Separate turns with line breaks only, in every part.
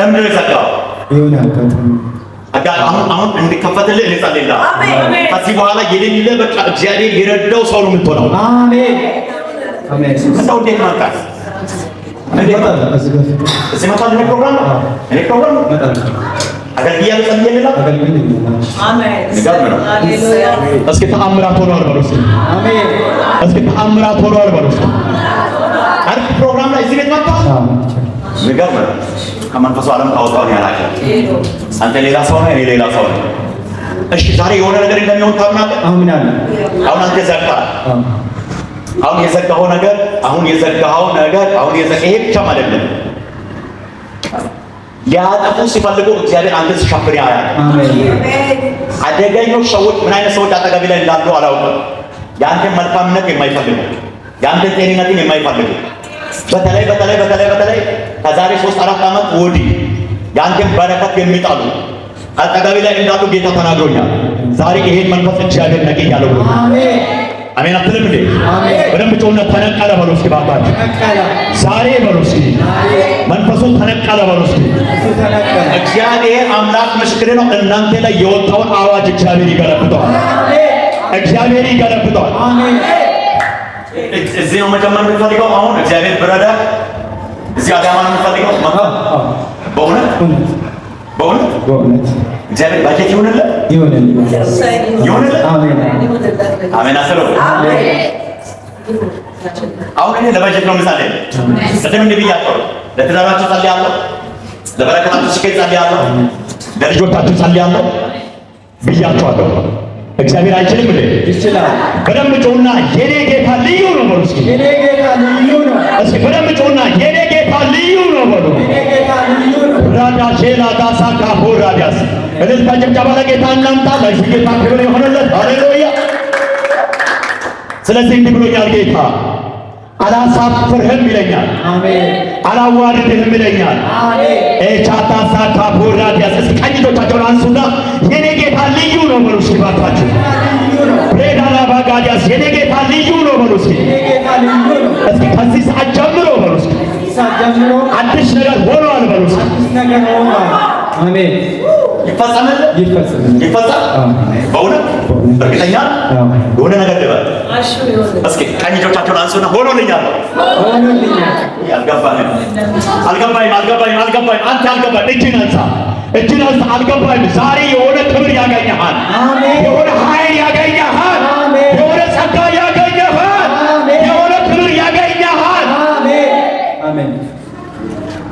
ለምን ነው የዘጋው?
ይሁን
አሁን እንዲከፈትልህ እንጸልይልህ። ከዚህ በኋላ የሌለ በቃ እግዚአብሔር የረዳው ሰው ነው የምትሆነው።
አሜን አሜን።
እንደው እንዴት ማጣስ እዚህ መጣል ነው ፕሮግራም መጣል አገልግያ ለጸልይልህ።
አሜን።
እስኪ ተአምራት ሆኗል በሉ እስኪ
አሜን።
እስኪ ተአምራት ሆኗል በሉ እስኪ አሪፍ ፕሮግራም ላይ እዚህ ቤት መጣ። ንገር ነው ከመንፈሱ ዓለም ካወጣው ነው ያላቀ አንተ ሌላ ሰው ነህ፣ እኔ ሌላ ሰው ነኝ። እሺ ዛሬ የሆነ ነገር እንደሚሆን ታምናለህ?
አምናለሁ።
አሁን አንተ ዘግተሃል። አሁን የዘጋኸው ነገር ይሄ ብቻም አይደለም። ሊያጠፉ ሲፈልጉ እግዚአብሔር አንተ ሲሻፍር ያያል። አደገኞች ሰዎች ምን አይነት ሰዎች አጠገብ ላይ እንዳሉ አላውቅም። የአንተን መልካምነት የማይፈልጉ የአንተን ጤንነትን የማይፈልጉ በተለይ ከዛሬ 3-4 ዓመት ወዲህ የአንተን በረከት የሚጣሉ አጠገብ ላይ እንዳሉ ጌታ ተናግሮኛል። ዛሬ ይሄን መንፈስ እግዚአብሔር ነቅይ ያለው አሜን አትልም እንዴ? በደንብ ጮህና ተነቀለ በሉ እስኪ ባባችሁ ዛሬ በሉ እስኪ መንፈሱ ተነቀለ በሉ እስኪ። እግዚአብሔር አምላክ ምስክሬ ነው። እናንተ ላይ የወጣውን አዋጅ እግዚአብሔር ይገለብጠዋል። እግዚአብሔር ይገለብጠዋል። አሜን። እዚህ ነው መጀመር የምትፈልገው? አሁን እግዚአብሔር ብረዳ እዚህ አዳማ ነው የምትፈልገው? በእውነት እግዚአብሔር ባጀት ይሁንልህ። አሜን አስረው። አሁን እኔ ለባጀት ነው ምሳሌ ቅድም እንዲህ ብያለሁ። ለትዳራችሁ ጸልያለሁ፣ ለበረከታችሁ ስኬት ጸልያለሁ፣ ለልጆቻችሁ ጸልያለሁ ብያችኋለሁ። እግዚአብሔር አይችልም እንዴ? ይችላል። በደንብ ጮህና የኔ ጌታ ልዩ ነው በሉ እስኪ። የኔ ጌታ ልዩ ነው። እስኪ በደንብ ጮህና የኔ ጌታ ልዩ ነው በሉ። የኔ ጌታ ልዩ ነው። ራዳ ሼላ ዳሳካ ሆራዳስ እልልታ ጭብጨባ ለጌታ እናምጣ። ለዚህ ጌታ ክብር ይሆንለት። ሃሌሉያ። ስለዚህ እንዲህ ብሎኛል ጌታ፣ አላሳፍርህም ይለኛል። አሜን። አላዋርድህም ይለኛል። አሜን። ኤቻታ ሳካ ሆራዳስ እስኪ ቀኝ እጆቻችሁን አንሱና የኔ ጌታ ልዩ ነው በሉ እስኪ ባካችሁ። ፕሬዳላ ባጋዲያስ የኔ ጌታ ልዩ ነው በሉ እስኪ። እስኪ ከዚህ ሰዓት ጀምሮ በሉ እስኪ አዲስ ነገር ሆኗል በሉ እስኪ። አሜን። ይፈጸማል። በእውነት እርግጠኛ የሆነ ነገር ልበል እስኪ። ቀኝ እጆቻችሁን አንሱና ሆኖልኛል። አልገባኝም። አንተ አልገባኝ። እጅን አንሳ። አልገባኝም። ዛሬ የሆነ ክብር ያገኘሃል። የሆነ ኃይል ያገኘሃል። የሆነ ጸጋ ያገኘሃል። የሆነ ክብር ያገኘሃል። አሜን።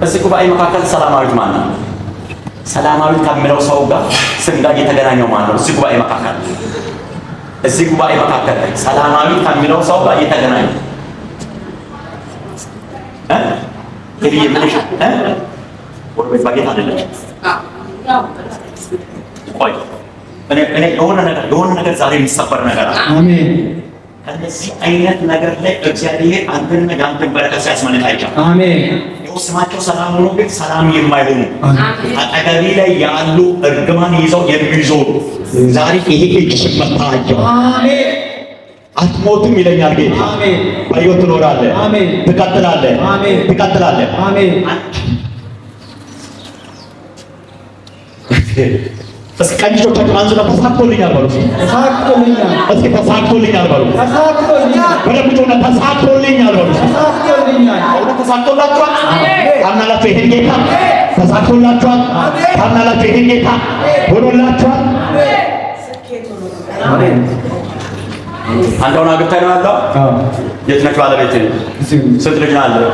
እዚህ ጉባኤ መካከል ሰላማዊት ማን ነው? ሰላማዊት ከሚለው ሰው ጋር ስም ጋር እየተገናኘው ማን ነው? እዚህ ጉባኤ መካከል ላይ ሰላማዊት ከሚለው ሰው ጋር እየተገናኘው ለዚህ ምንሽ ወርቤት ባጌት አይደለም። ቆይ እኔ የሆነ ነገር ዛሬ የሚሰበር ነገር አለ። አሜን። ከዚህ አይነት ነገር ላይ እግዚአብሔር አንተን ያንተን በረከት ሲያስመልጥ አይቻልም። አሜን። ስማቸው ሰላም ሆኖ ግን ሰላም የማይሆኑ አጠገቤ ላይ ያሉ እርግማን ይዘው የሚዞሩ ዛሬ ይሄ እጅ ሲመታቸው አሜን። አትሞትም ይለኛል ጌታ። አሜን። በሕይወት ትኖራለህ። አሜን። ትቀጥላለህ። አሜን። አሜን። እስኪ ቀኝ እጆቻችሁን አንሱና ተሳክቶልኛል በሉ። እስኪ ተሳክቶልኛል በሉ። በደንብ ጮህና ተሳክቶልኛል በሉ። አሁን ተሳክቶላችኋል? ታምናላችሁ? ይሄን ጌታ ተሳክቶላችኋል? ታምናላችሁ? ይሄን ጌታ ሆኖላችኋል? አንተ አሁን አግብተህ ነው ያለው? የት ነች ባለቤትህ? ስንት ልጅ ነው ያለው?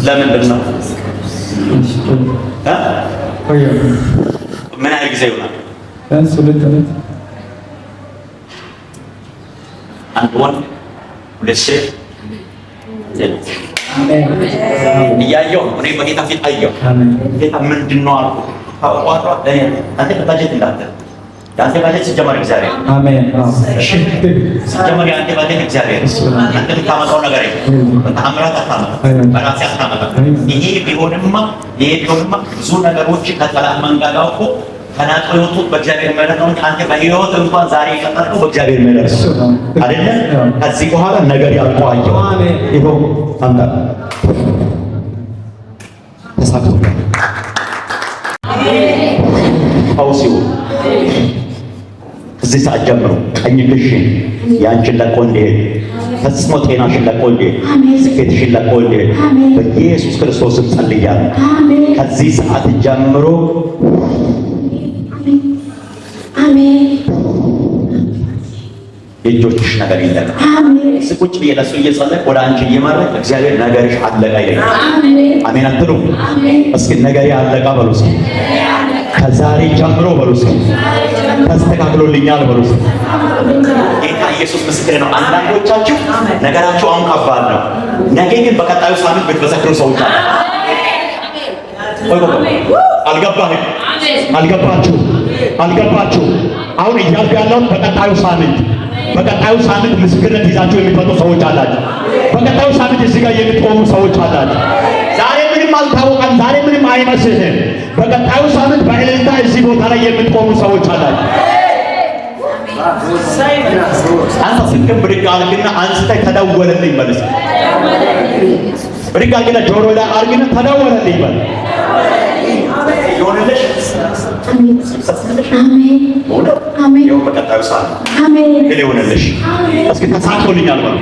ለምንድን ነው? ምን ያህል ጊዜ ይሆናል?
ቢያንስ 2 ዓመት።
አንድ ወንድ 2 ሴት እያየሁ እኔ በጌታ ፊት አየሁ። ጌታ ምንድን ነው አልኩ። ታውቋቷ አንተ ባጀት እንዳትል ያንተ ባጀት ሲጀመር እግዚአብሔር አሜን። እሺ ሲጀመር ያንተ ባጀት እግዚአብሔር አንተ ልታመጣው ነገር በተአምራት አታመጣም፣ በራስህ አታመጣም። ይሄ ቢሆንማ ብዙ ነገሮች ከጠላት መንጋጋ እኮ ተናጥሮ የወጡት በእግዚአብሔር ምሕረት ነው። አንተ በሕይወት እንኳን ዛሬ የቀጠልከው በእግዚአብሔር ምሕረት ነው አይደለ? ከዚህ በኋላ ነገር ያልቋየው ይኸው አንተ ተሳክቶ ፈውስ ይሁን። እዚህ ሰዓት ጀምሮ ቀኝ እግርሽን ያንቺን ለቆ እንዲሄድ ፈጽሞ ጤናሽን ለቆ እንዲሄድ ስኬትሽን ለቆ እንዲሄድ በኢየሱስ ክርስቶስም ጸልያለሁ። ከዚህ ሰዓት ጀምሮ የእጆችሽ ነገር ይለቀቅ። ቁጭ ብዬ ለእሱ እየጸለይኩ ወደ አንቺ እየመራኝ እግዚአብሔር ነገርሽ አለቀ ይለኛል። አሜን አትሉ? እስኪ ነገሬ አለቀ በሉ እስኪ። ከዛሬ ጀምሮ በሉ እስኪ ተስተካክሎልኛል በሉ እስኪ። ጌታ ኢየሱስ ምስክር ነው። አንዳንዶቻችሁ ነገራችሁ አሁን ከባድ ነው። ነገ ግን በቀጣዩ ሳምንት ብትመሰክሩ ሰዎች አሉ። አልገባህም? አልገባችሁ? አሁን እያልኩ ያለሁት በቀጣዩ ሳምንት ምስክርነት ይዛችሁ የሚመጡ ሰዎች አላችሁ። በቀጣዩ ሳምንት እዚህ ጋር የምትቆሙ ሰዎች አላችሁ። ዛሬ ምንም አልታወቀም፣ ዛሬ ምንም አይመስልም። በቀጣዩ ሳምንት በእልልታ እዚህ ቦታ ላይ የምትቆሙ ሰዎች አላችሁ። አንተ ስልክን ብድግ አድርግና አንስተህ ተደወለልኝ በል። ብድግ አድርግና ጆሮ ላይ አድርግና ተደወለልኝ በል። ይሆንልሽ። አሜን። በቀጣዩ ሳምንት ይሆንልሽ። እስኪ ተሳክቶልኛል በል።